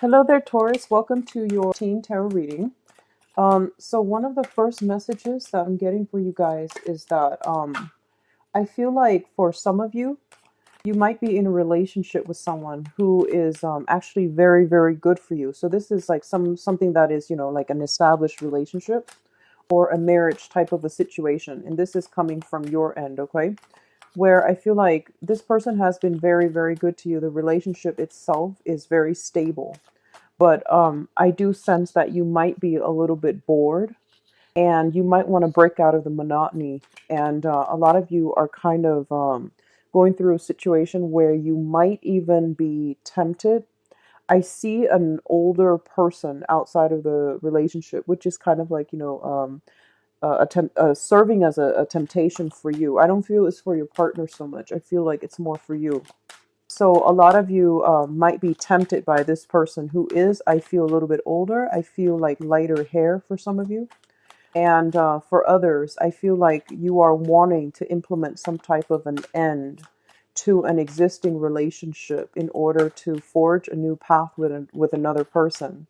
Hello there, Taurus. Welcome to your teen tarot reading. So one of the first messages that I'm getting for you guys is that I feel like for some of you, you might be in a relationship with someone who is actually very, very good for you. So this is like something that is, like an established relationship or a marriage type of a situation, and this is coming from your end, okay? Where I feel like this person has been very, very good to you. The relationship itself is very stable. But I do sense that you might be a little bit bored and you might want to break out of the monotony. And a lot of you are kind of going through a situation where you might even be tempted. I see an older person outside of the relationship, which is kind of like, serving as a temptation for you. I don't feel it's for your partner so much. I feel like it's more for you. So a lot of you might be tempted by this person who is, I feel, a little bit older. I feel like lighter hair for some of you. And for others, I feel like you are wanting to implement some type of an end to an existing relationship in order to forge a new path with another person.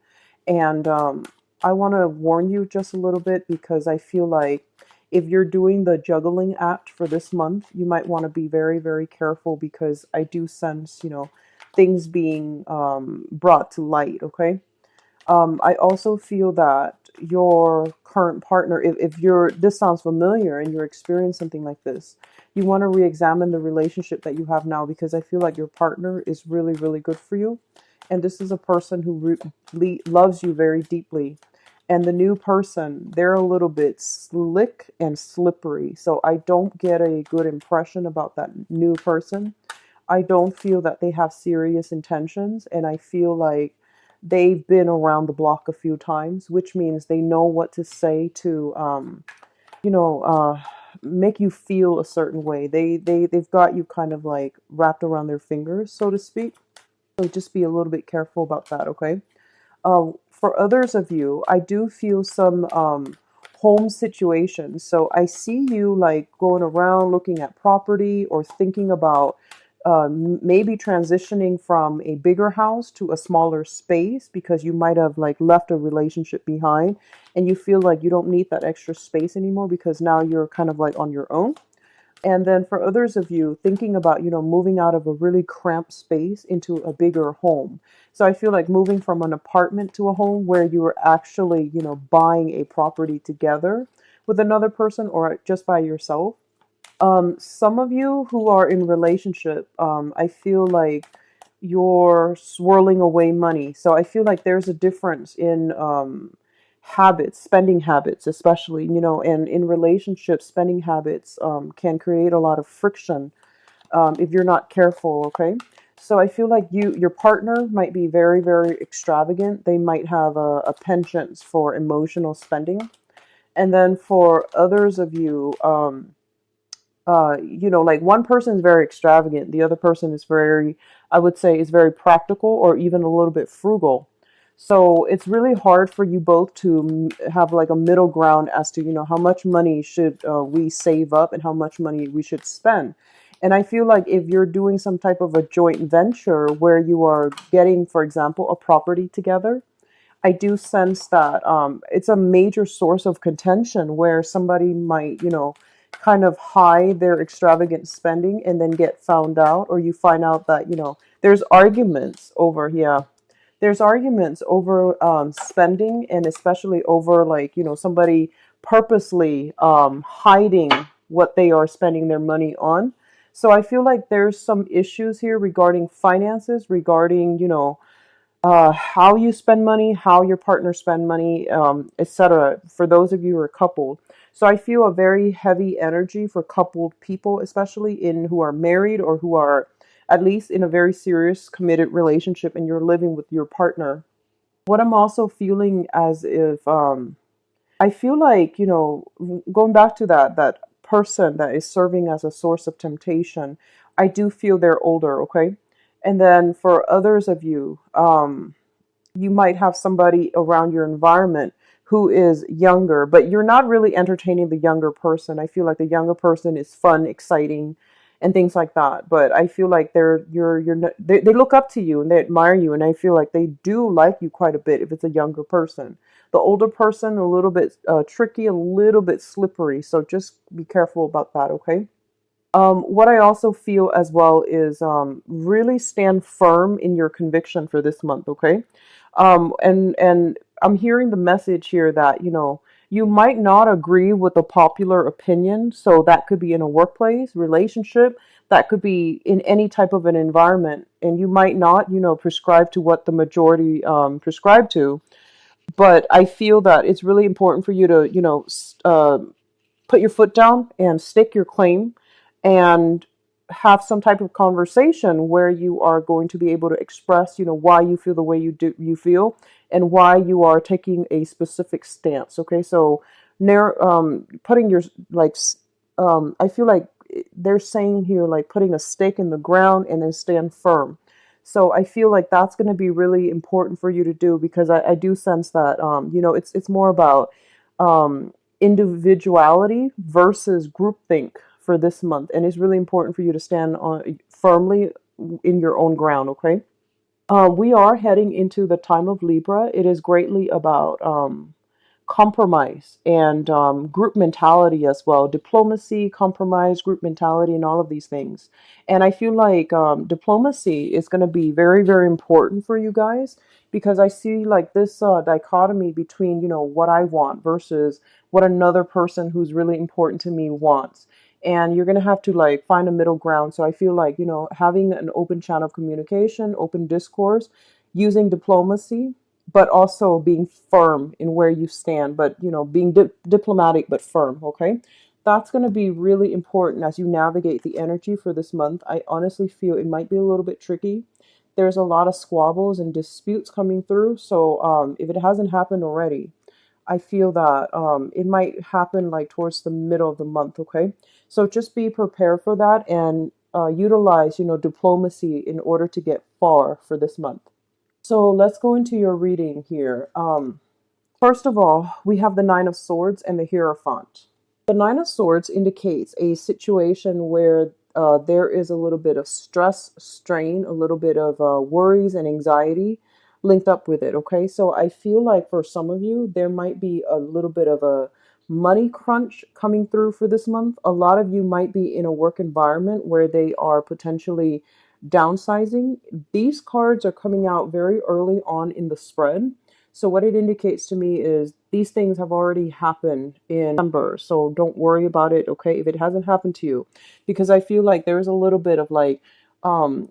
And I want to warn you just a little bit because I feel like if you're doing the juggling act for this month, you might want to be very, very careful because I do sense, things being brought to light, okay? I also feel that your current partner, if you're, this sounds familiar and you're experiencing something like this, you want to re-examine the relationship that you have now because I feel like your partner is really, really good for you. And this is a person who loves you very deeply. And the new person, they're a little bit slick and slippery. So I don't get a good impression about that new person. I don't feel that they have serious intentions. And I feel like they've been around the block a few times, which means they know what to say to, you know, uh, make you feel a certain way. They've got you kind of like wrapped around their fingers, so to speak. So just be a little bit careful about that, okay? For others of you, I do feel some home situations. So I see you like going around looking at property or thinking about maybe transitioning from a bigger house to a smaller space because you might have like left a relationship behind and you feel like you don't need that extra space anymore because now you're kind of like on your own. And then for others of you, thinking about, moving out of a really cramped space into a bigger home. So I feel like moving from an apartment to a home where you are actually, buying a property together with another person or just by yourself. Some of you who are in relationship, I feel like you're swirling away money. So I feel like there's a difference in habits, spending habits, especially, and in relationships, spending habits can create a lot of friction if you're not careful, okay? So I feel like your partner might be very, very extravagant. They might have a penchant for emotional spending. And then for others of you, like one person is very extravagant, the other person is very, I would say, is very practical or even a little bit frugal. So it's really hard for you both to have like a middle ground as to, how much money should we save up and how much money we should spend. And I feel like if you're doing some type of a joint venture where you are getting, for example, a property together, I do sense that it's a major source of contention where somebody might, kind of hide their extravagant spending and then get found out, or you find out that, there's arguments over, yeah, there's arguments over spending and especially over like, somebody purposely hiding what they are spending their money on. So I feel like there's some issues here regarding finances, regarding, how you spend money, how your partner spend money, etc. For those of you who are coupled. So I feel a very heavy energy for coupled people, especially in who are married or who are at least in a very serious committed relationship and you're living with your partner. What I'm also feeling as if I feel like, going back to that person that is serving as a source of temptation, I do feel they're older, okay? And then for others of you, you might have somebody around your environment who is younger, but you're not really entertaining the younger person. I feel like the younger person is fun, exciting, and things like that. But I feel like they look up to you and they admire you, and I feel like they do like you quite a bit if it's a younger person. The older person, a little bit tricky, a little bit slippery. So just be careful about that, okay? What I also feel as well is really stand firm in your conviction for this month, okay? And I'm hearing the message here that you might not agree with the popular opinion, so that could be in a workplace, relationship, that could be in any type of an environment, and you might not prescribe to what the majority prescribe to. But I feel that it's really important for you to put your foot down and stake your claim and have some type of conversation where you are going to be able to express why you feel the way you feel and why you are taking a specific stance. Okay, so putting your I feel like they're saying here like putting a stake in the ground and then stand firm. So I feel like that's going to be really important for you to do, because I do sense that it's more about um, individuality versus groupthink for this month, and it's really important for you to stand on firmly in your own ground. Okay, we are heading into the time of Libra. It is greatly about compromise and group mentality as well. Diplomacy, compromise, group mentality, and all of these things. And I feel like diplomacy is going to be very, very important for you guys, because I see like this dichotomy between, what I want versus what another person who's really important to me wants. And you're going to have to like find a middle ground. So I feel like, having an open channel of communication, open discourse, using diplomacy, but also being firm in where you stand, but being diplomatic but firm. Okay, that's going to be really important as you navigate the energy for this month. I honestly feel it might be a little bit tricky. There's a lot of squabbles and disputes coming through, so if it hasn't happened already, I feel that it might happen like towards the middle of the month. Okay, so just be prepared for that and utilize diplomacy in order to get far for this month. So let's go into your reading here. First of all, we have the Nine of Swords and the Hierophant. The Nine of Swords indicates a situation where there is a little bit of stress, strain, a little bit of worries and anxiety linked up with it. Okay, so I feel like for some of you, there might be a little bit of a money crunch coming through for this month. A lot of you might be in a work environment where they are potentially downsizing. These cards are coming out very early on in the spread. So what it indicates to me is these things have already happened in December. So don't worry about it, okay, if it hasn't happened to you. Because I feel like there's a little bit of like um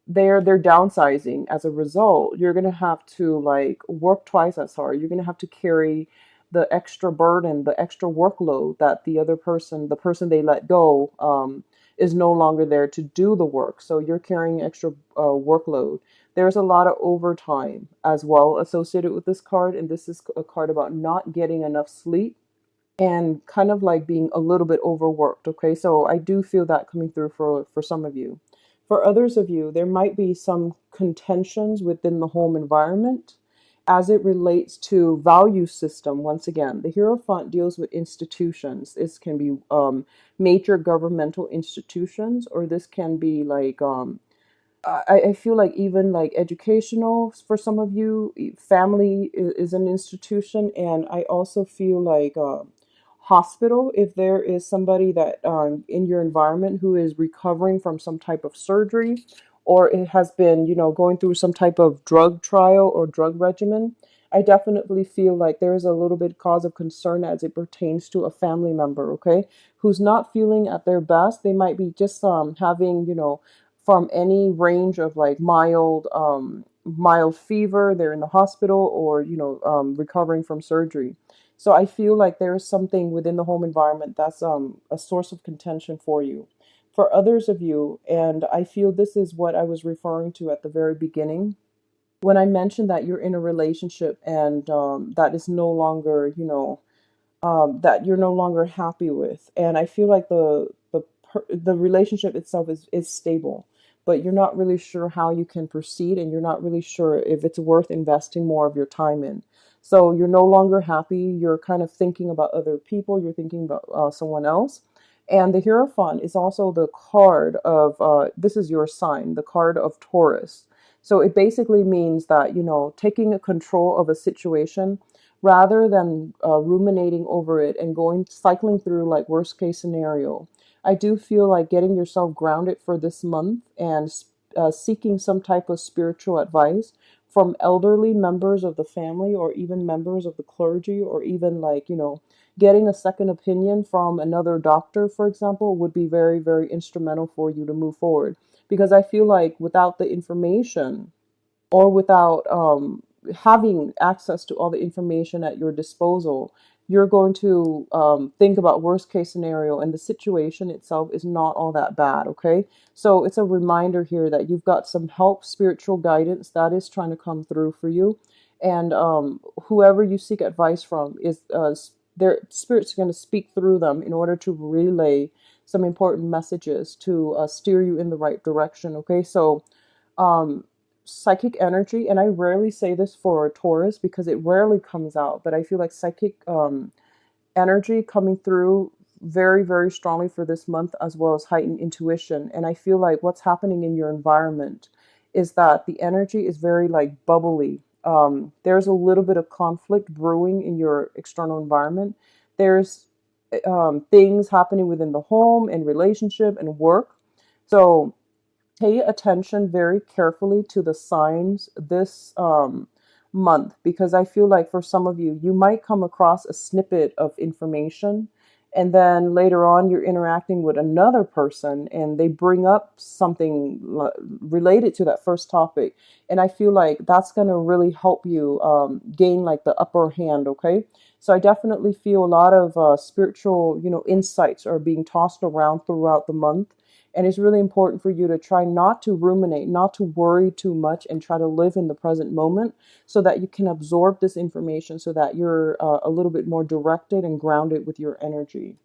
they're downsizing. As a result, you're gonna have to like work twice as hard. You're gonna have to carry the extra burden, the extra workload that the person they let go, is no longer there to do the work. So you're carrying extra workload. There's a lot of overtime as well associated with this card, and this is a card about not getting enough sleep and kind of like being a little bit overworked. Okay, so I do feel that coming through for some of you. For others of you, there might be some contentions within the home environment as it relates to value system. Once again, the Hierophant deals with institutions. This can be major governmental institutions, or this can be like I feel like even like educational for some of you, family is an institution, and I also feel like hospital, if there is somebody that in your environment who is recovering from some type of surgery, or it has been going through some type of drug trial or drug regimen. I definitely feel like there is a little bit cause of concern as it pertains to a family member, okay, who's not feeling at their best. They might be just having from any range of like mild fever, they're in the hospital, or recovering from surgery. So I feel like there is something within the home environment that's a source of contention for you. For others of you, and I feel this is what I was referring to at the very beginning when I mentioned that you're in a relationship and that is no longer, that you're no longer happy with. And I feel like the relationship itself is stable, but you're not really sure how you can proceed, and you're not really sure if it's worth investing more of your time in. So you're no longer happy. You're kind of thinking about other people. You're thinking about someone else. And the Hierophant is also the card of, this is your sign, the card of Taurus. So it basically means that, taking control of a situation rather than ruminating over it and cycling through like worst case scenario. I do feel like getting yourself grounded for this month and seeking some type of spiritual advice from elderly members of the family or even members of the clergy, or even like, getting a second opinion from another doctor, for example, would be very, very instrumental for you to move forward. Because I feel like without the information, or without having access to all the information at your disposal, you're going to think about worst case scenario, and the situation itself is not all that bad. Okay, so it's a reminder here that you've got some help, spiritual guidance that is trying to come through for you, and whoever you seek advice from is their spirit's going to speak through them in order to relay some important messages to steer you in the right direction. Okay, so um, psychic energy, and I rarely say this for Taurus because it rarely comes out, but I feel like psychic energy coming through very, very strongly for this month, as well as heightened intuition. And I feel like what's happening in your environment is that the energy is very like bubbly. There's a little bit of conflict brewing in your external environment. There's things happening within the home and relationship and work. So pay attention very carefully to the signs this month, because I feel like for some of you, you might come across a snippet of information, and then later on you're interacting with another person and they bring up something related to that first topic, and I feel like that's going to really help you gain like the upper hand. Okay, so I definitely feel a lot of spiritual insights are being tossed around throughout the month, and it's really important for you to try not to ruminate, not to worry too much, and try to live in the present moment so that you can absorb this information, so that you're a little bit more directed and grounded with your energy.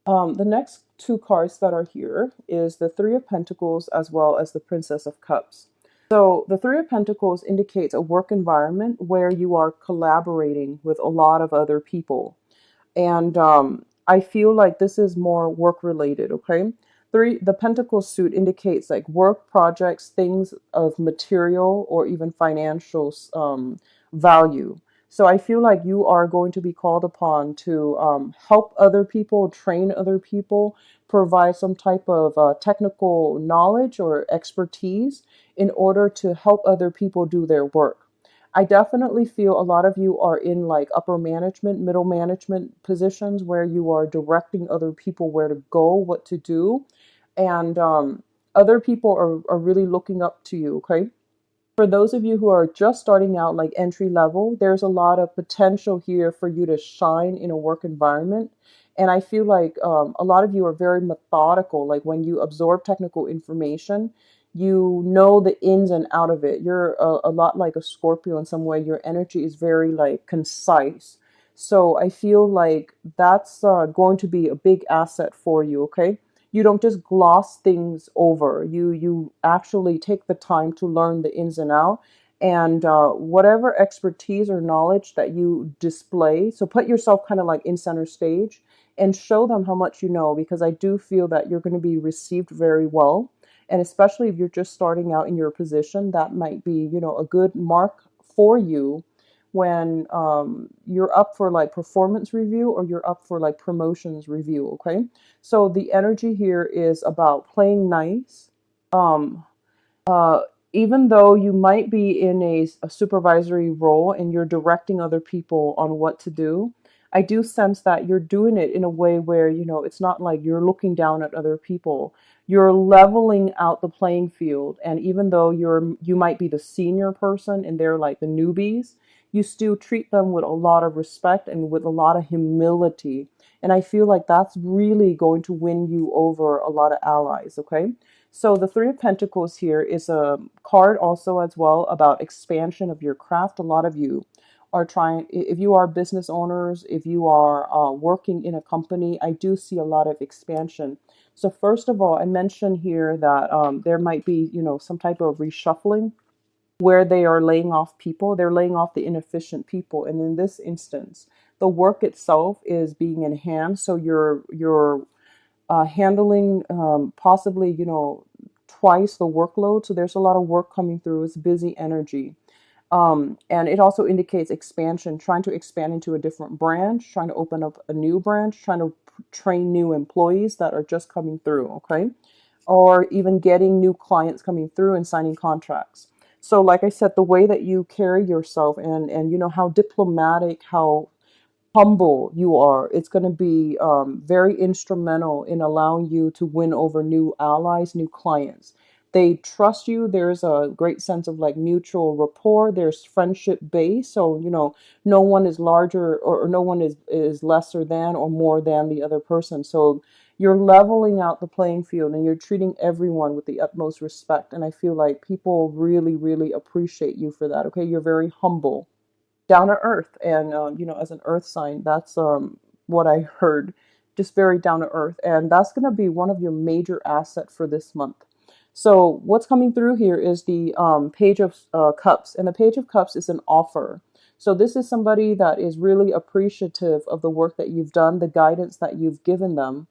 The next two cards that are here is the Three of Pentacles as well as the Princess of Cups. So the Three of Pentacles indicates a work environment where you are collaborating with a lot of other people. And I feel like this is more work related. Okay, the Pentacle suit indicates like work projects, things of material or even financial value. So I feel like you are going to be called upon to help other people, train other people, provide some type of technical knowledge or expertise in order to help other people do their work. I definitely feel a lot of you are in like upper management, middle management positions where you are directing other people where to go, what to do. And other people are really looking up to you. Okay, for those of you who are just starting out, like entry level, there's a lot of potential here for you to shine in a work environment. And I feel like a lot of you are very methodical. Like when you absorb technical information, you know the ins and out of it. You're a lot like a Scorpio in some way. Your energy is very like concise. So I feel like that's going to be a big asset for you. Okay, you don't just gloss things over. You actually take the time to learn the ins and out, and whatever expertise or knowledge that you display. So put yourself kind of like in center stage and show them how much you know, because I do feel that you're going to be received very well. And especially if you're just starting out in your position, that might be, a good mark for you when you're up for like performance review, or you're up for like promotions review. Okay, so the energy here is about playing nice. Um, uh, Even though you might be in a supervisory role and you're directing other people on what to do, I do sense that you're doing it in a way where, it's not like you're looking down at other people. You're leveling out the playing field. And even though you might be the senior person and they're like the newbies, you still treat them with a lot of respect and with a lot of humility. And I feel like that's really going to win you over a lot of allies. Okay, so the Three of Pentacles here is a card also as well about expansion of your craft. A lot of you are trying, if you are business owners, if you are working in a company, I do see a lot of expansion. So first of all, I mentioned here that there might be, some type of reshuffling where they are laying off people. They're laying off the inefficient people. And in this instance, the work itself is being enhanced. So your handling possibly, twice the workload. So there's a lot of work coming through. It's busy energy. And it also indicates expansion, trying to expand into a different branch, trying to open up a new branch, trying to train new employees that are just coming through, okay? Or even getting new clients coming through and signing contracts. So, like I said, the way that you carry yourself and how diplomatic, how humble you are, it's going to be very instrumental in allowing you to win over new allies, new clients. They trust you. There's a great sense of like mutual rapport. There's friendship base. So, no one is larger or no one is lesser than or more than the other person. So you're leveling out the playing field and you're treating everyone with the utmost respect. And I feel like people really, really appreciate you for that. Okay. You're very humble, down to earth, and as an earth sign, that's what I heard. Just very down to earth, and that's going to be one of your major asset for this month. So what's coming through here is the page of cups, and the page of cups is an offer. So this is somebody that is really appreciative of the work that you've done, the guidance that you've given them,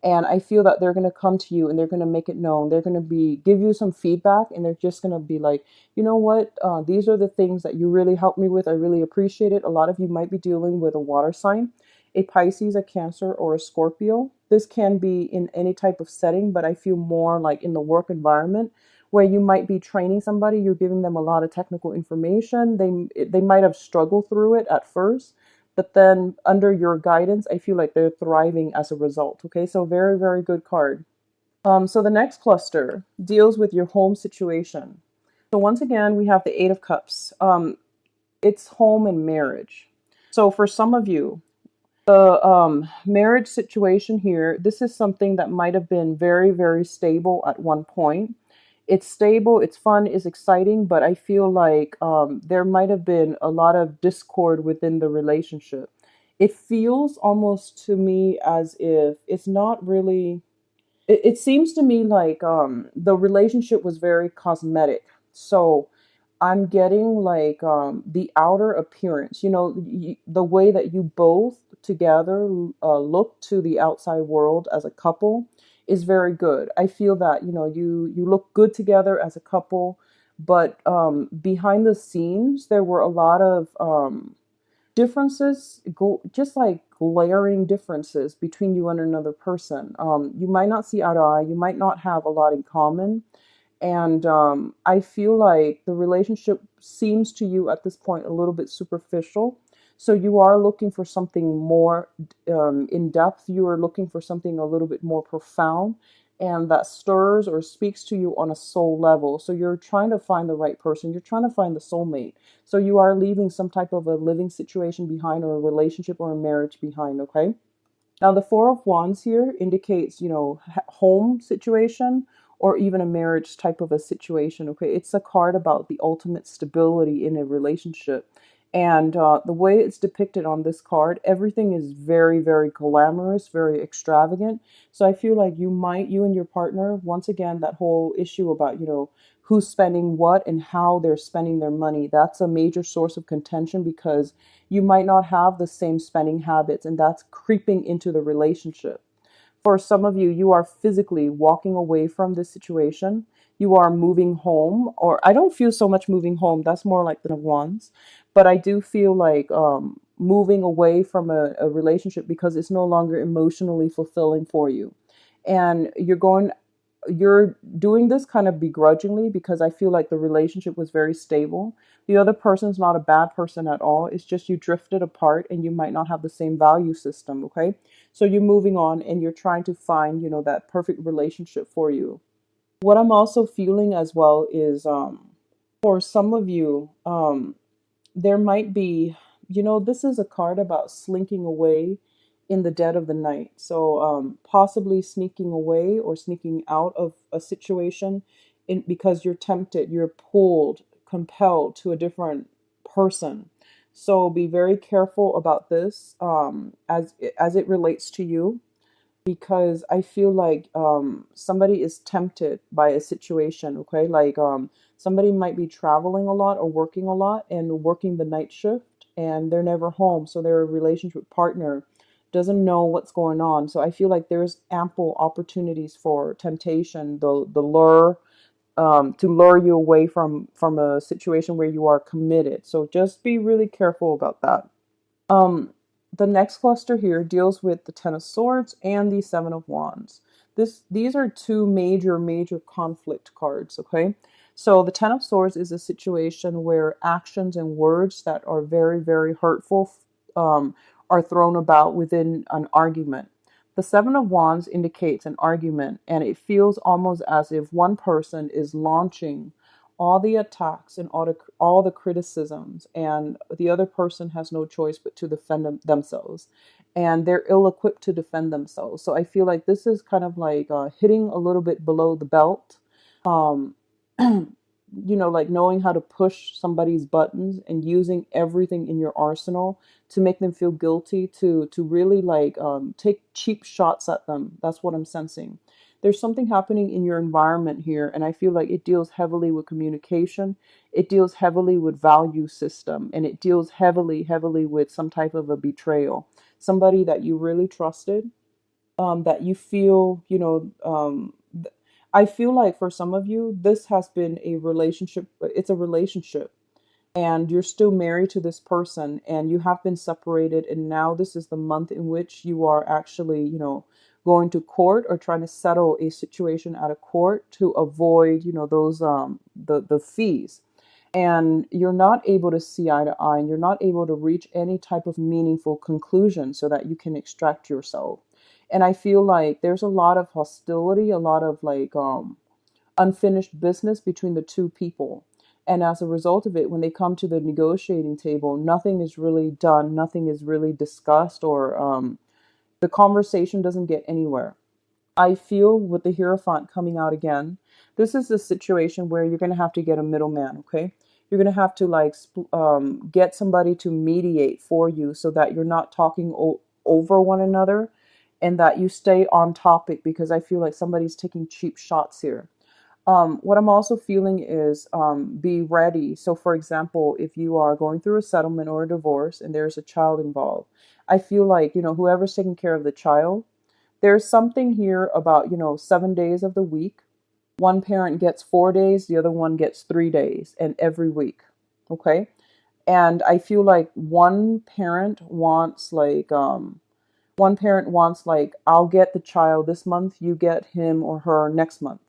and I feel that they're going to come to you and they're going to make it known. They're going to be give you some feedback, and they're just going to be like, you know what, these are the things that you really helped me with. I really appreciate it. A lot of you might be dealing with a water sign, a Pisces, a Cancer, or a Scorpio. This can be in any type of setting, but I feel more like in the work environment where you might be training somebody. You're giving them a lot of technical information. They might have struggled through it at first, but then under your guidance, I feel like they're thriving as a result. Okay, so very, very good card. So the next cluster deals with your home situation. So once again, we have the Eight of Cups. It's home and marriage. So for some of you, the marriage situation here, this is something that might have been very, very stable at one point. It's stable, it's fun, it's exciting, but I feel like there might have been a lot of discord within the relationship. It feels almost to me as if it's not really, it seems to me like the relationship was very cosmetic. So I'm getting like the outer appearance, the way that you both together look to the outside world as a couple is very good. I feel that, you look good together as a couple, but behind the scenes, there were a lot of differences, just like glaring differences between you and another person. You might not see eye to eye, you might not have a lot in common, and I feel like the relationship seems to you at this point a little bit superficial. So you are looking for something more in depth. You are looking for something a little bit more profound and that stirs or speaks to you on a soul level. So you're trying to find the right person. You're trying to find the soulmate. So you are leaving some type of a living situation behind or a relationship or a marriage behind, okay? Now, the Four of Wands here indicates, home situation or even a marriage type of a situation. Okay, it's a card about the ultimate stability in a relationship. And the way it's depicted on this card, everything is very, very glamorous, very extravagant. So I feel like you and your partner, once again, that whole issue about, who's spending what and how they're spending their money, that's a major source of contention because you might not have the same spending habits, and that's creeping into the relationship. For some of you, you are physically walking away from this situation. You are moving home, or I don't feel so much moving home. That's more like the ones, but I do feel like moving away from a relationship because it's no longer emotionally fulfilling for you, and you're doing this kind of begrudgingly because I feel like the relationship was very stable. The other person's not a bad person at all. It's just you drifted apart and you might not have the same value system, okay? So you're moving on and you're trying to find, that perfect relationship for you. What I'm also feeling as well is for some of you, there might be, this is a card about slinking away in the dead of the night. So possibly sneaking away or sneaking out of a situation because you're tempted, you're pulled, compelled to a different person. So be very careful about this as it relates to you, because I feel like somebody is tempted by a situation, okay? Like somebody might be traveling a lot or working a lot and working the night shift and they're never home. So they're a relationship partner doesn't know what's going on. So I feel like there's ample opportunities for temptation, the lure, to lure you away from a situation where you are committed. So just be really careful about that. Um, the next cluster here deals with the Ten of Swords and the Seven of Wands. These are two major conflict cards, okay? So the Ten of Swords is a situation where actions and words that are very hurtful are thrown about within an argument. The Seven of Wands indicates an argument, and it feels almost as if one person is launching all the attacks and all the criticisms, and the other person has no choice but to defend themselves, and they're ill equipped to defend themselves. So I feel like this is kind of like hitting a little bit below the belt. um, like knowing how to push somebody's buttons and using everything in your arsenal to make them feel guilty, to really like take cheap shots at them. That's what I'm sensing. There's something happening in your environment here, and I feel like it deals heavily with communication. It deals heavily with value system, and it deals heavily with some type of a betrayal. Somebody that you really trusted, that you feel, I feel like for some of you, this has been a relationship. It's a relationship, and you're still married to this person, and you have been separated, and now this is the month in which you are actually, going to court or trying to settle a situation at a court to avoid, those the fees. And you're not able to see eye to eye, and you're not able to reach any type of meaningful conclusion so that you can extract yourself. And I feel like there's a lot of hostility, a lot of like unfinished business between the two people. And as a result of it, when they come to the negotiating table, nothing is really done, nothing is really discussed, or the conversation doesn't get anywhere. I feel with the Hierophant coming out again, this is a situation where you're going to have to get a middleman, okay? You're going to have to like get somebody to mediate for you so that you're not talking over one another, and that you stay on topic, because I feel like somebody's taking cheap shots here. What I'm also feeling is be ready. So, for example, if you are going through a settlement or a divorce and there's a child involved, I feel like, whoever's taking care of the child, there's something here about, 7 days of the week. One parent gets 4 days, the other one gets 3 days, and every week. Okay. And I feel like one parent wants like, I'll get the child this month, you get him or her next month.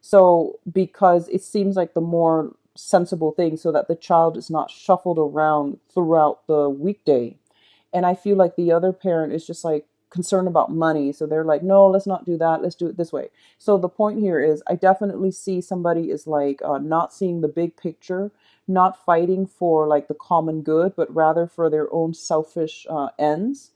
So because it seems like the more sensible thing, so that the child is not shuffled around throughout the weekday. And I feel like the other parent is just like concerned about money. So they're like, no, let's not do that. Let's do it this way. So the point here is I definitely see somebody is like not seeing the big picture, not fighting for like the common good, but rather for their own selfish ends.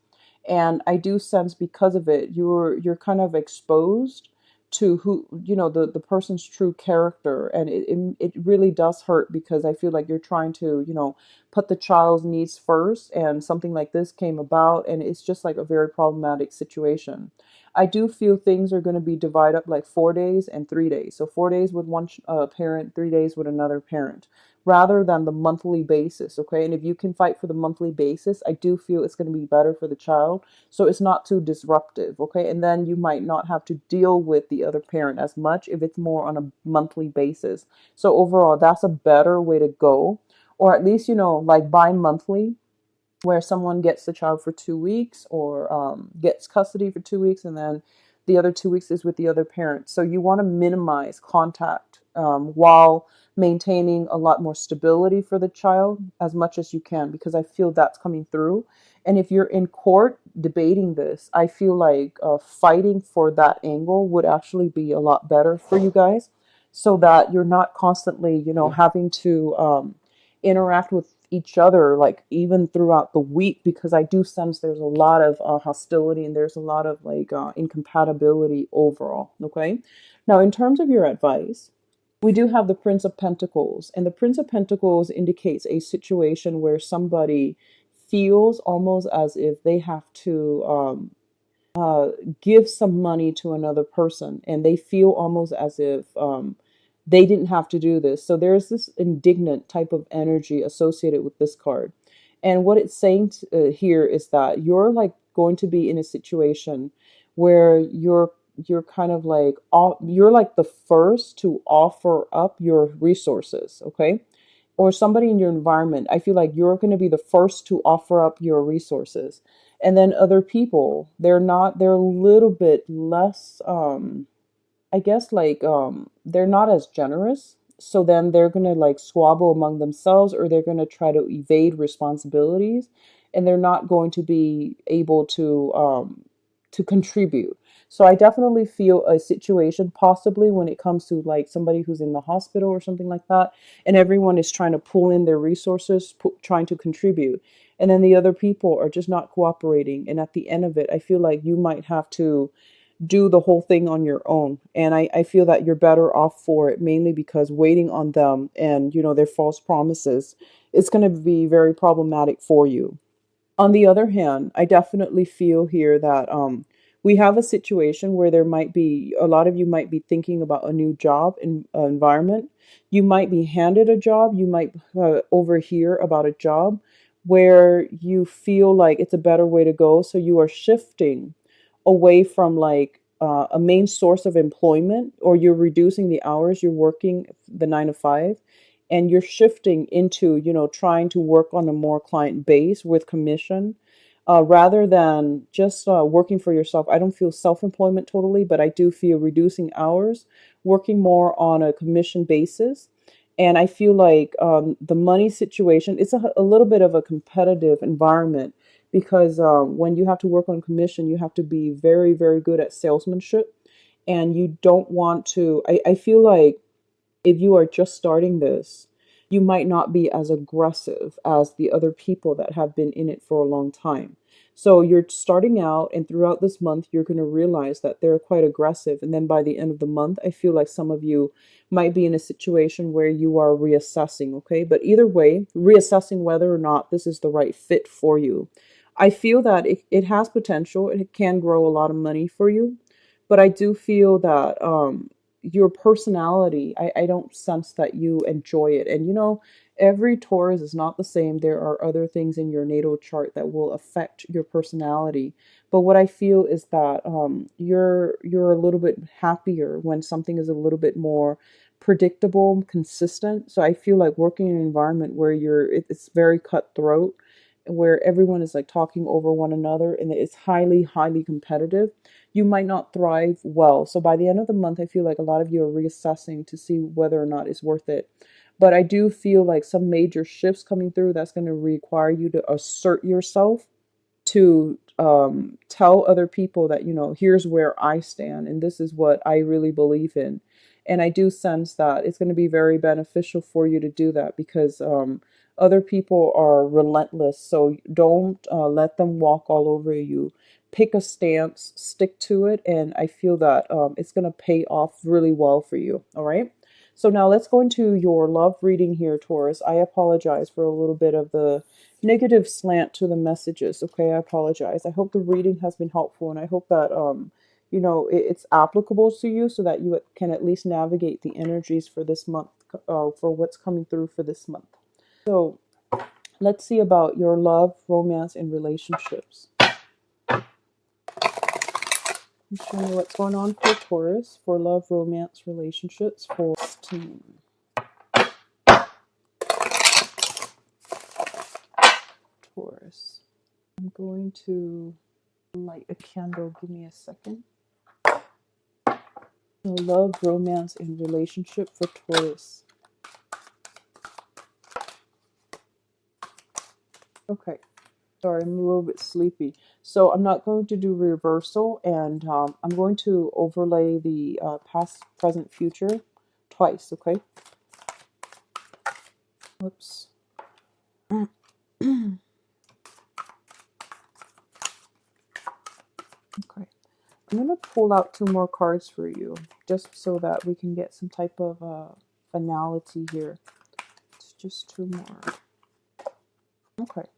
And I do sense because of it, you're kind of exposed to who, the person's true character. And it really does hurt, because I feel like you're trying to, put the child's needs first, and something like this came about, and it's just like a very problematic situation. I do feel things are going to be divided up like 4 days and 3 days. So 4 days with one parent, 3 days with another parent, rather than the monthly basis. Okay. And if you can fight for the monthly basis, I do feel it's going to be better for the child. So it's not too disruptive. Okay. And then you might not have to deal with the other parent as much if it's more on a monthly basis. So overall, that's a better way to go. Or at least, like bi-monthly, where someone gets the child for 2 weeks, or gets custody for 2 weeks, and then the other 2 weeks is with the other parent. So you want to minimize contact while maintaining a lot more stability for the child as much as you can, because I feel that's coming through. And if you're in court debating this, I feel like fighting for that angle would actually be a lot better for you guys, so that you're not constantly, having to interact with each other, like even throughout the week, because I do sense there's a lot of hostility, and there's a lot of like incompatibility overall. Okay. Now, in terms of your advice, we do have the Prince of Pentacles, and the Prince of Pentacles indicates a situation where somebody feels almost as if they have to uh, give some money to another person, and they feel almost as if they didn't have to do this. So there's this indignant type of energy associated with this card. And what it's saying here is that you're like going to be in a situation where you're kind of like you're like the first to offer up your resources, okay? Or somebody in your environment, I feel like you're going to be the first to offer up your resources. And then other people, they're a little bit less, I guess like they're not as generous. So then they're gonna like squabble among themselves, or they're gonna try to evade responsibilities, and they're not going to be able to contribute. So I definitely feel a situation possibly when it comes to like somebody who's in the hospital or something like that, and everyone is trying to pull in their resources, trying to contribute, and then the other people are just not cooperating. And at the end of it, I feel like you might have to do the whole thing on your own. And I feel that you're better off for it, mainly because waiting on them and, you know, their false promises, it's going to be very problematic for you. On the other hand, I definitely feel here that we have a situation where there might be a lot of you might be thinking about a new job environment. You might be handed a job. You might overhear about a job where you feel like it's a better way to go. So you are shifting away from like a main source of employment, or you're reducing the hours you're working, the 9 to 5, and you're shifting into, you know, trying to work on a more client base with commission, rather than just working for yourself. I don't feel self-employment totally, but I do feel reducing hours, working more on a commission basis. And I feel like the money situation, it's a little bit of a competitive environment, because when you have to work on commission, you have to be very, very good at salesmanship. And you don't want to, I feel like if you are just starting this, you might not be as aggressive as the other people that have been in it for a long time. So you're starting out, and throughout this month, you're going to realize that they're quite aggressive. And then by the end of the month, I feel like some of you might be in a situation where you are reassessing, okay? But either way, reassessing whether or not this is the right fit for you. I feel that it has potential. It can grow a lot of money for you. But I do feel that your personality, I don't sense that you enjoy it. And you know, every Taurus is not the same. There are other things in your natal chart that will affect your personality. But what I feel is that you're a little bit happier when something is a little bit more predictable, consistent. So I feel like working in an environment where it's very cutthroat, where everyone is like talking over one another, and it's highly, highly competitive, you might not thrive well. So by the end of the month, I feel like a lot of you are reassessing to see whether or not it's worth it. But I do feel like some major shifts coming through that's going to require you to assert yourself, to tell other people that, you know, here's where I stand and this is what I really believe in. And I do sense that it's going to be very beneficial for you to do that, because other people are relentless. So don't let them walk all over you. Pick a stance, stick to it, and I feel that it's going to pay off really well for you. All right. So now let's go into your love reading here, Taurus. I apologize for a little bit of the negative slant to the messages. Okay, I apologize. I hope the reading has been helpful, and I hope that you know, it's applicable to you, so that you can at least navigate the energies for this month, for what's coming through for this month. So let's see about your love, romance, and relationships. Show me what's going on for Taurus for love, romance, relationships for 16. Taurus. I'm going to light a candle. Give me a second. So love, romance, and relationship for Taurus. Okay. Sorry, I'm a little bit sleepy. So I'm not going to do reversal, and I'm going to overlay the past, present, future twice, okay? Whoops. Okay. I'm going to pull out 2 more cards for you, just so that we can get some type of finality here. It's just 2 more. Okay.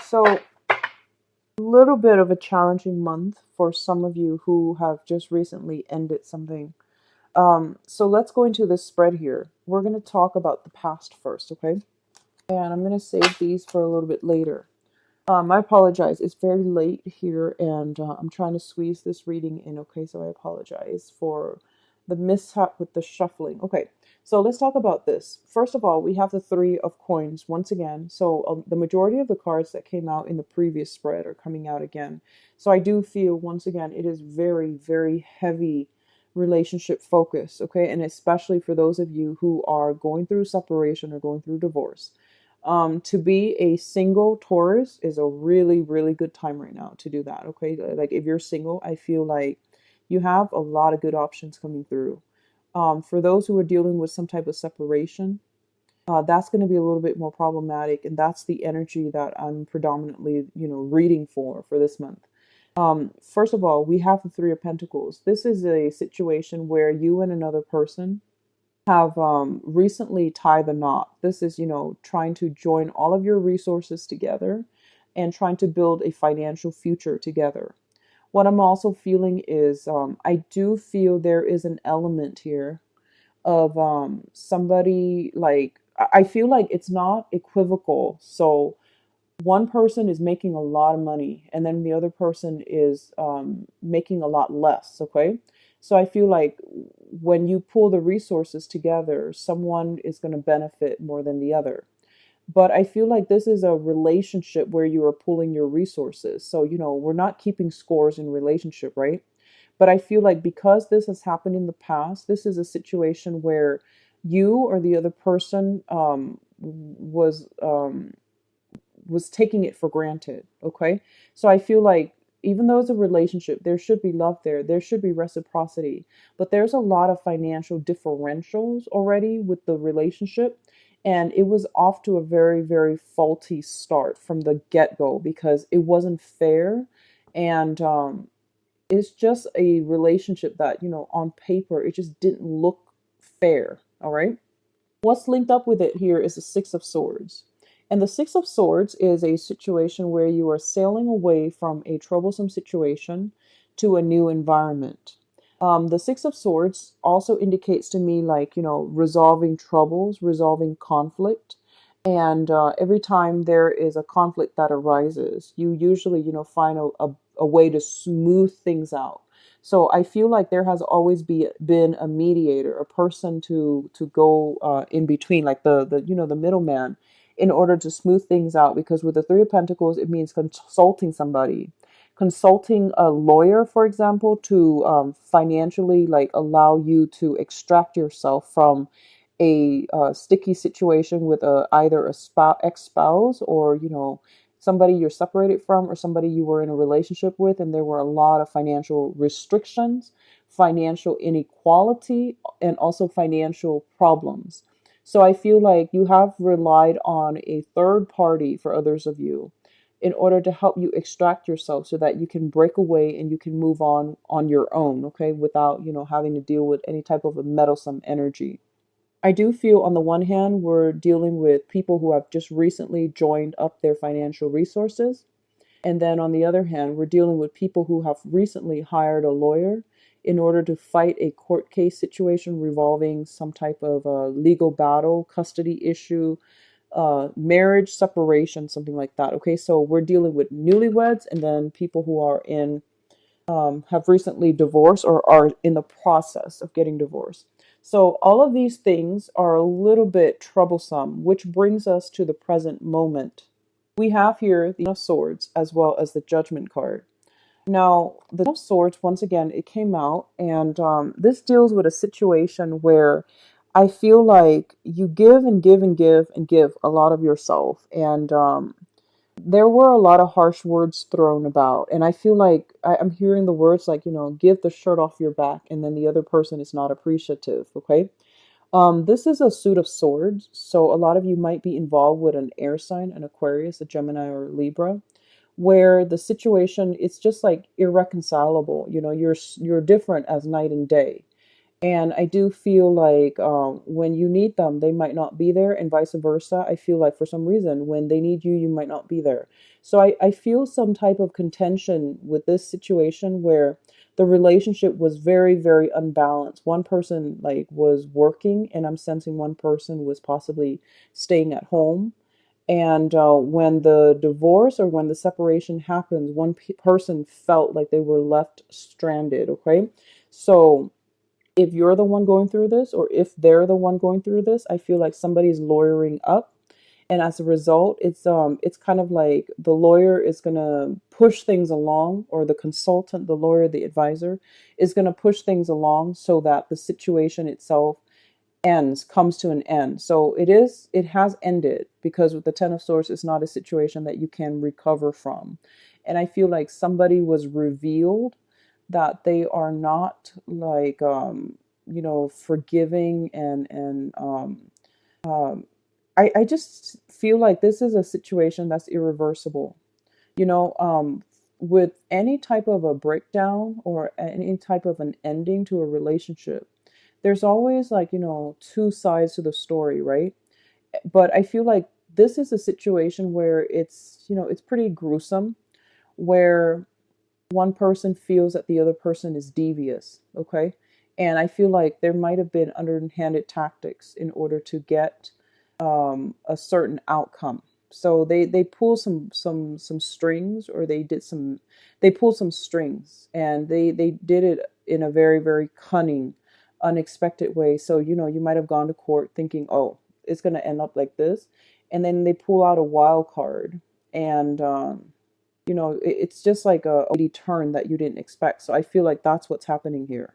So a little bit of a challenging month for some of you who have just recently ended something. So let's go into this spread here. We're going to talk about the past first, okay? And I'm going to save these for a little bit later. I apologize. It's very late here, and I'm trying to squeeze this reading in. Okay, so I apologize for the mishap with the shuffling. Okay, so let's talk about this. First of all, we have the Three of Coins once again. So the majority of the cards that came out in the previous spread are coming out again. So I do feel once again it is very, very heavy relationship focus. Okay, and especially for those of you who are going through separation or going through divorce. To be a single Taurus is a really, really good time right now to do that. Okay. Like if you're single, I feel like you have a lot of good options coming through. For those who are dealing with some type of separation, that's going to be a little bit more problematic. And that's the energy that I'm predominantly, reading for this month. First of all, we have the Three of Pentacles. This is a situation where you and another person have recently tied the knot. This is, trying to join all of your resources together and trying to build a financial future together. What I'm also feeling is I do feel there is an element here of somebody like, I feel like it's not equivocal. So one person is making a lot of money and then the other person is making a lot less. Okay. So I feel like when you pull the resources together, someone is going to benefit more than the other. But I feel like this is a relationship where you are pulling your resources. So, we're not keeping scores in relationship, right? But I feel like because this has happened in the past, this is a situation where you or the other person was taking it for granted. Okay. So I feel like even though it's a relationship, there should be love there. There should be reciprocity. But there's a lot of financial differentials already with the relationship. And it was off to a very, very faulty start from the get go because it wasn't fair. And it's just a relationship that, on paper, it just didn't look fair. All right. What's linked up with it here is the Six of Swords. And the Six of Swords is a situation where you are sailing away from a troublesome situation to a new environment. The Six of Swords also indicates to me, like, resolving troubles, resolving conflict. And every time there is a conflict that arises, you usually, find a way to smooth things out. So I feel like there has always been a mediator, a person to go in between, like the middleman, in order to smooth things out. Because with the Three of Pentacles, it means consulting somebody, consulting a lawyer, for example, to financially like allow you to extract yourself from a sticky situation with either a ex-spouse or somebody you're separated from or somebody you were in a relationship with and there were a lot of financial restrictions, financial inequality, and also financial problems. So I feel like you have relied on a third party for others of you in order to help you extract yourself so that you can break away and you can move on your own, okay, without having to deal with any type of a meddlesome energy. I do feel on the one hand, we're dealing with people who have just recently joined up their financial resources. And then on the other hand, we're dealing with people who have recently hired a lawyer in order to fight a court case situation revolving some type of legal battle, custody issue, marriage, separation, something like that. Okay, so we're dealing with newlyweds and then people who are in have recently divorced or are in the process of getting divorced. So all of these things are a little bit troublesome, which brings us to the present moment. We have here the Ten of Swords as well as the Judgment card. Now, the Ten of Swords, once again, it came out, and this deals with a situation where I feel like you give and give and give and give a lot of yourself, and there were a lot of harsh words thrown about. And I feel like I'm hearing the words like, give the shirt off your back, and then the other person is not appreciative, okay? This is a suit of swords, so a lot of you might be involved with an air sign, an Aquarius, a Gemini, or a Libra, where the situation it's just like irreconcilable. You're different as night and day. And I do feel like when you need them, they might not be there, and vice versa. I feel like for some reason, when they need you, you might not be there. So I feel some type of contention with this situation where the relationship was very, very unbalanced. One person like was working, and I'm sensing one person was possibly staying at home. And when the divorce or when the separation happens, one person felt like they were left stranded. Okay. So if you're the one going through this, or if they're the one going through this, I feel like somebody's lawyering up. And as a result, it's kind of like the lawyer is going to push things along, or the consultant, the lawyer, the advisor is going to push things along so that the situation itself comes to an end. So it has ended, because with the Ten of Swords, it's not a situation that you can recover from. And I feel like somebody was revealed that they are not like forgiving, and I just feel like this is a situation that's irreversible. You know, with any type of a breakdown or any type of an ending to a relationship, there's always, like, two sides to the story, right? But I feel like this is a situation where it's pretty gruesome, where one person feels that the other person is devious, okay? And I feel like there might have been underhanded tactics in order to get a certain outcome. So they pull some strings, or they pull some strings, and they did it in a very, very cunning, unexpected way. So you might have gone to court thinking, oh, it's going to end up like this, and then they pull out a wild card, and it's just like a turn that you didn't expect. So I feel like that's what's happening here.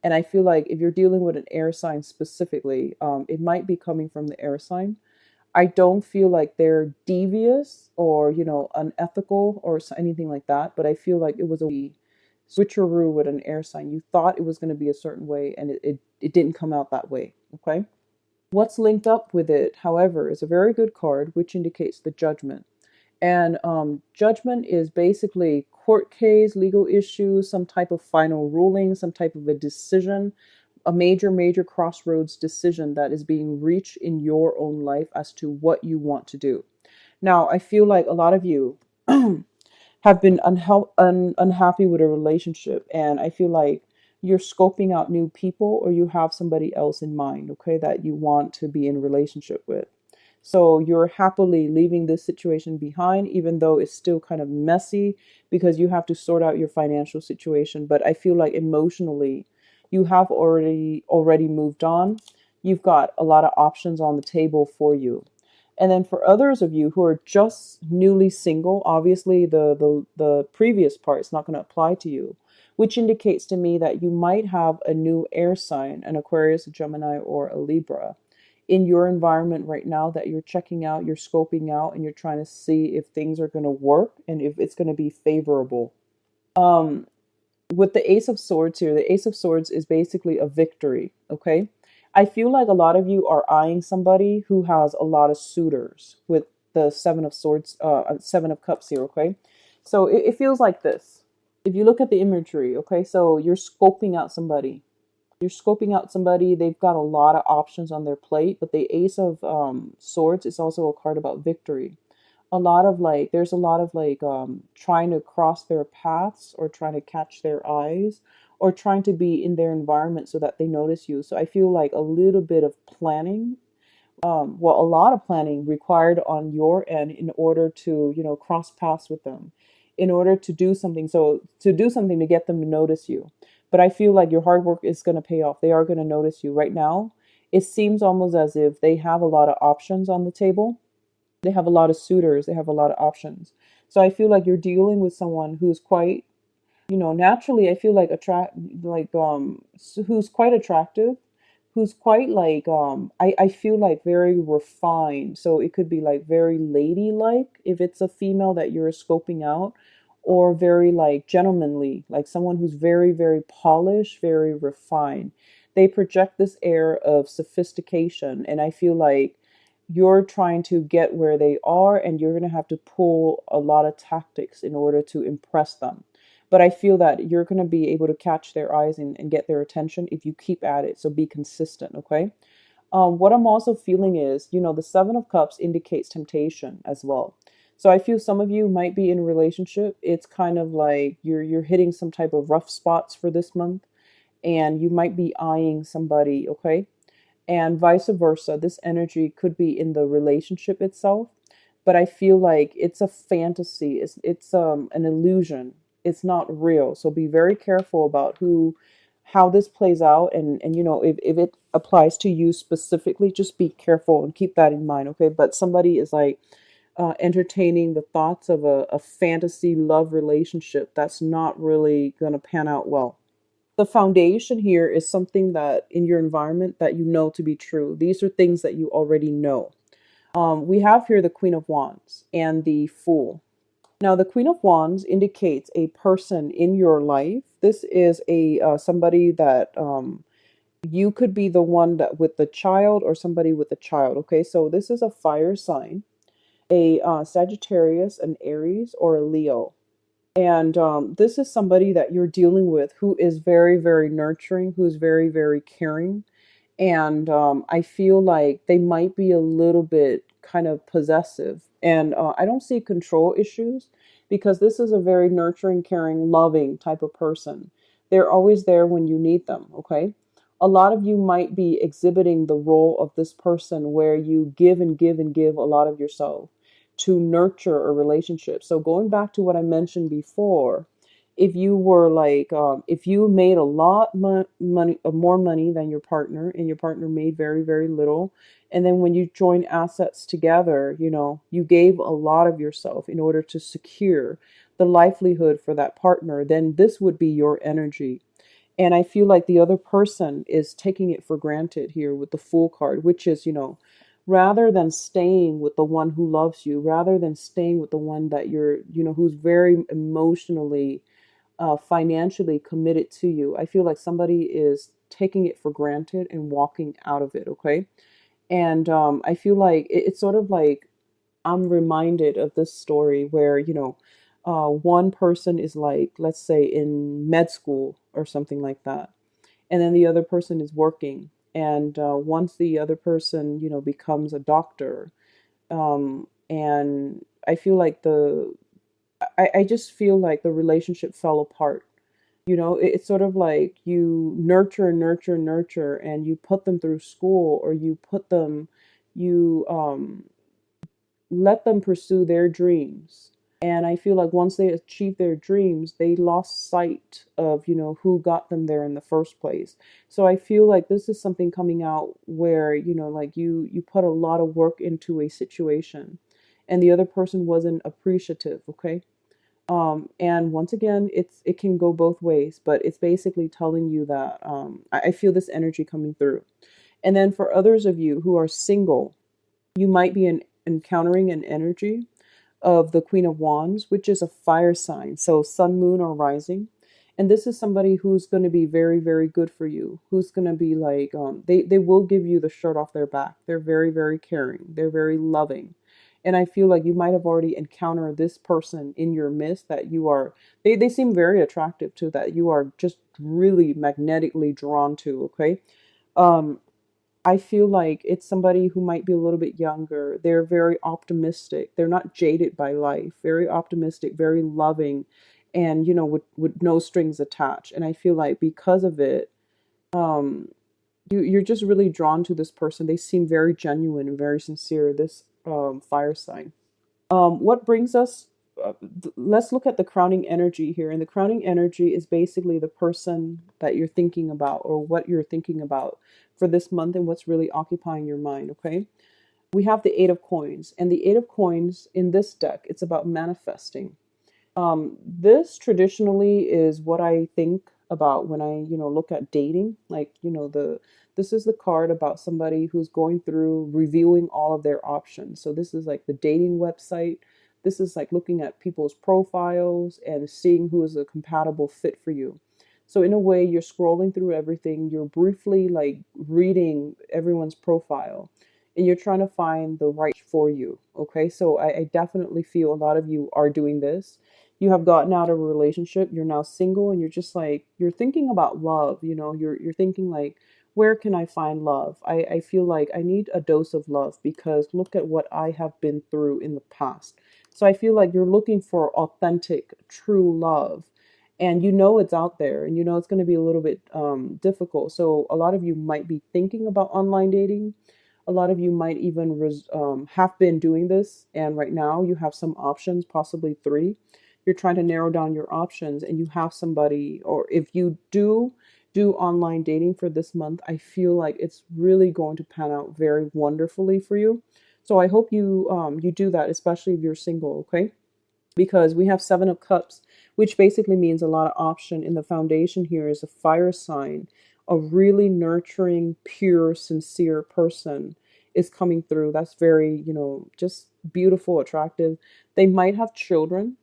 And I feel like if you're dealing with an air sign specifically, it might be coming from the air sign. I don't feel like they're devious or, unethical or anything like that, but I feel like it was a switcheroo with an air sign. You thought it was going to be a certain way, and it didn't come out that way. Okay. What's linked up with it, however, is a very good card, which indicates the judgment. And judgment is basically court case, legal issues, some type of final ruling, some type of a decision, a major, major crossroads decision that is being reached in your own life as to what you want to do. Now, I feel like a lot of you have been unhappy with a relationship, and I feel like you're scoping out new people, or you have somebody else in mind, okay, that you want to be in a relationship with. So you're happily leaving this situation behind, even though it's still kind of messy, because you have to sort out your financial situation. But I feel like emotionally, you have already moved on. You've got a lot of options on the table for you. And then for others of you who are just newly single, obviously the previous part is not going to apply to you, which indicates to me that you might have a new air sign, an Aquarius, a Gemini, or a Libra in your environment right now that you're checking out, you're scoping out, and you're trying to see if things are going to work and if it's going to be favorable. Um, with the Ace of Swords here, the Ace of Swords is basically a victory, okay? I feel like a lot of you are eyeing somebody who has a lot of suitors with the Seven of Swords, Seven of Cups here, okay? So it feels like this. If you look at the imagery, okay, so you're scoping out somebody. You're scoping out somebody. They've got a lot of options on their plate, but the Ace of Swords is also a card about victory. There's a lot of trying to cross their paths, or trying to catch their eyes, or trying to be in their environment so that they notice you. So I feel like a little bit of planning, a lot of planning required on your end in order to, cross paths with them, in order to do something. So to do something to get them to notice you. But I feel like your hard work is going to pay off. They are going to notice you. Right now, it seems almost as if they have a lot of options on the table. They have a lot of suitors. They have a lot of options. So I feel like you're dealing with someone who's quite, naturally, I feel like who's quite attractive, who's quite I feel like very refined. So it could be like very ladylike if it's a female that you're scoping out, or very like gentlemanly, like someone who's very, very polished, very refined. They project this air of sophistication, and I feel like you're trying to get where they are, and you're going to have to pull a lot of tactics in order to impress them. But I feel that you're going to be able to catch their eyes and get their attention if you keep at it. So be consistent, okay? What I'm also feeling is, the Seven of Cups indicates temptation as well. So I feel some of you might be in a relationship. It's kind of like you're hitting some type of rough spots for this month, and you might be eyeing somebody, okay? And vice versa. This energy could be in the relationship itself. but I feel like it's a fantasy. It's an illusion. It's not real. So be very careful about who how this plays out, and if it applies to you specifically, just be careful and keep that in mind, okay? But somebody is like entertaining the thoughts of a fantasy love relationship that's not really going to pan out well. The foundation here is something that in your environment that you know to be true. These are things that you already know. We have here the Queen of Wands and the Fool. Now, the Queen of Wands indicates a person in your life. This is a somebody that you could be the one that with the child or somebody with a child. Okay, so this is a fire sign, a Sagittarius, an Aries, or a Leo. And this is somebody that you're dealing with who is very, very nurturing, who's very, very caring. And I feel like they might be a little bit kind of possessive. And I don't see control issues because this is a very nurturing, caring, loving type of person. They're always there when you need them, okay? A lot of you might be exhibiting the role of this person where you give and give and give a lot of yourself to nurture a relationship. So going back to what I mentioned before, if you were like if you made a lot money more money than your partner and your partner made very, very little, and then when you join assets together, you gave a lot of yourself in order to secure the livelihood for that partner, then this would be your energy. And I feel like the other person is taking it for granted here with the Fool card, which is, rather than staying with the one who loves you, rather than staying with the one that you're, who's very emotionally, financially committed to you, I feel like somebody is taking it for granted and walking out of it, okay? And I feel like it's sort of like I'm reminded of this story where, one person is like, let's say, in med school or something like that, and then the other person is working. And once the other person, becomes a doctor, and I feel like I just feel like the relationship fell apart. It's sort of like you nurture, nurture, nurture, and you put them through school, or you let them pursue their dreams. And I feel like once they achieve their dreams, they lost sight of, who got them there in the first place. So I feel like this is something coming out where, like you put a lot of work into a situation and the other person wasn't appreciative, okay? And once again, it can go both ways, but it's basically telling you that I feel this energy coming through. And then for others of you who are single, you might be encountering an energy of the Queen of Wands, which is a fire sign, so sun, moon, or rising. And this is somebody who's going to be very, very good for you, who's going to be like, they will give you the shirt off their back. They're very, very caring. They're very loving. And I feel like you might have already encountered this person in your midst that they seem very attractive to, that you are just really magnetically drawn to, okay? Um, I feel like it's somebody who might be a little bit younger. They're very optimistic. They're not jaded by life. Very optimistic, very loving, and with no strings attached. And I feel like because of it, um, you're just really drawn to this person. They seem very genuine and very sincere. This fire sign. What brings us? Let's look at the crowning energy here. And the crowning energy is basically the person that you're thinking about, or what you're thinking about for this month, and what's really occupying your mind. Okay. We have the Eight of Coins, and the Eight of Coins in this deck, it's about manifesting. This traditionally is what I think about when I, look at dating. Like, this is the card about somebody who's going through reviewing all of their options. So this is like the dating website. This is like looking at people's profiles and seeing who is a compatible fit for you. So in a way, you're scrolling through everything. You're briefly like reading everyone's profile, and you're trying to find the right for you. Okay, so I definitely feel a lot of you are doing this. You have gotten out of a relationship, you're now single, and you're just like, you're thinking about love. You're thinking like, where can I find love? I feel like I need a dose of love because look at what I have been through in the past. So I feel like you're looking for authentic, true love, and it's out there, and it's going to be a little bit difficult. So a lot of you might be thinking about online dating. A lot of you might even have been doing this, and right now you have some options, possibly three. You're trying to narrow down your options, and you have somebody, or if you do online dating for this month, I feel like it's really going to pan out very wonderfully for you. So I hope you do that, especially if you're single, okay? Because we have Seven of Cups, which basically means a lot of option. In the foundation here is a fire sign. A really nurturing, pure, sincere person is coming through. That's very, just beautiful, attractive. They might have children.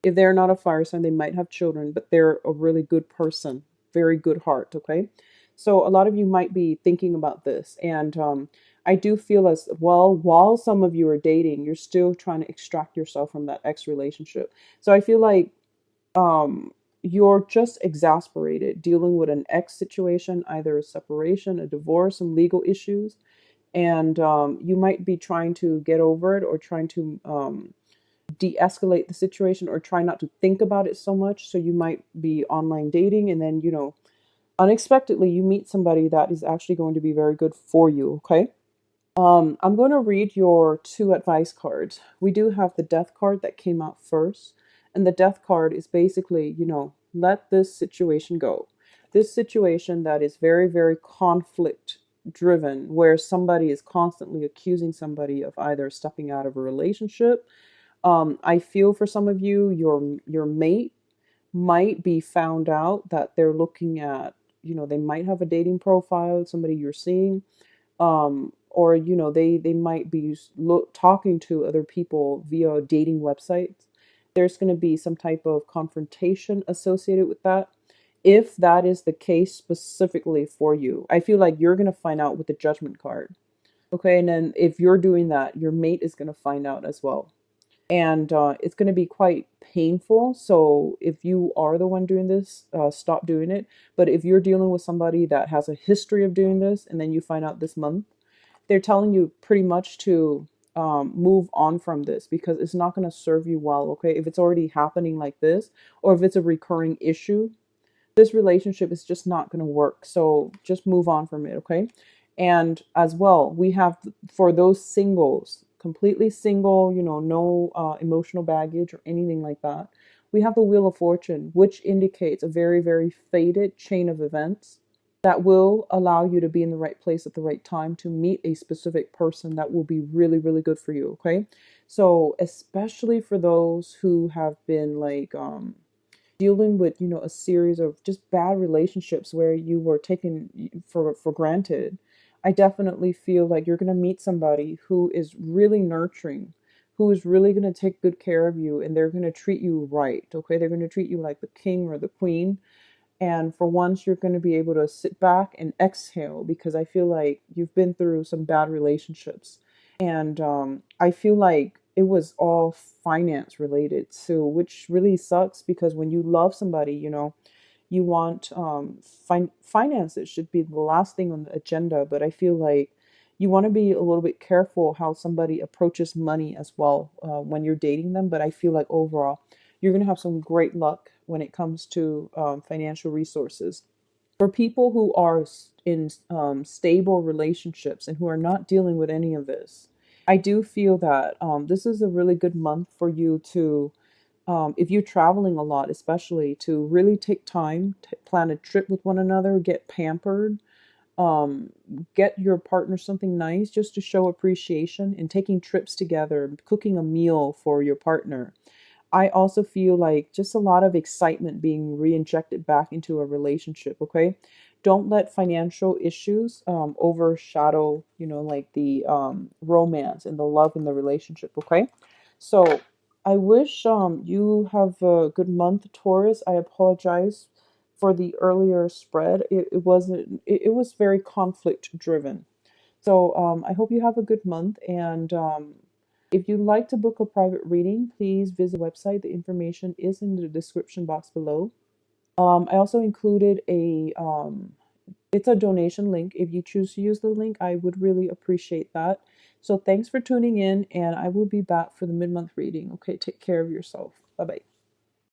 If they're not a fire sign, they might have children, but they're a really good person, very good heart, okay? So a lot of you might be thinking about this. And I do feel as well, while some of you are dating, you're still trying to extract yourself from that ex relationship. So I feel like you're just exasperated dealing with an ex situation, either a separation, a divorce, some legal issues. And you might be trying to get over it, or trying to de-escalate the situation, or try not to think about it so much. So you might be online dating, and then unexpectedly you meet somebody that is actually going to be very good for you, okay? I'm going to read your two advice cards. We do have the death card that came out first, and the death card is basically, let this situation go. This situation that is very, very conflict driven, where somebody is constantly accusing somebody of either stepping out of a relationship. I feel for some of you, your mate might be found out that they're looking at, they might have a dating profile, somebody you're seeing, or they might be talking to other people via dating websites. There's going to be some type of confrontation associated with that. If that is the case specifically for you, I feel like you're going to find out with the judgment card. Okay, and then if you're doing that, your mate is going to find out as well, and it's going to be quite painful. So if you are the one doing this, stop doing it. But if you're dealing with somebody that has a history of doing this, and then you find out this month, they're telling you pretty much to move on from this, because it's not going to serve you well, okay? If it's already happening like this, or if it's a recurring issue, this relationship is just not going to work. So just move on from it, okay? And as well, we have, for those singles, completely single, no emotional baggage or anything like that, we have the Wheel of Fortune, which indicates a very, very fated chain of events that will allow you to be in the right place at the right time to meet a specific person that will be really, really good for you, okay? So especially for those who have been like dealing with a series of just bad relationships where you were taken for granted, I definitely feel like you're going to meet somebody who is really nurturing, who is really going to take good care of you, and they're going to treat you right, okay? They're going to treat you like the king or the queen. And for once, you're going to be able to sit back and exhale, because I feel like you've been through some bad relationships. And I feel like it was all finance related too, which really sucks, because when you love somebody, you want finances should be the last thing on the agenda. But I feel like you want to be a little bit careful how somebody approaches money as well when you're dating them. But I feel like overall, you're going to have some great luck when it comes to financial resources. For people who are in stable relationships and who are not dealing with any of this, I do feel that this is a really good month for you to, if you're traveling a lot, especially, to really take time to plan a trip with one another, get pampered, um, get your partner something nice just to show appreciation, and taking trips together, cooking a meal for your partner. I also feel like just a lot of excitement being re-injected back into a relationship, okay? Don't let financial issues overshadow, like the romance and the love in the relationship, okay? So I wish you have a good month, Taurus. I apologize for the earlier spread. It wasn't, it was very conflict driven. So I hope you have a good month. And if you'd like to book a private reading, please visit the website. The information is in the description box below. I also included it's a donation link. If you choose to use the link, I would really appreciate that. So thanks for tuning in, and I will be back for the mid-month reading. Okay, take care of yourself. Bye-bye.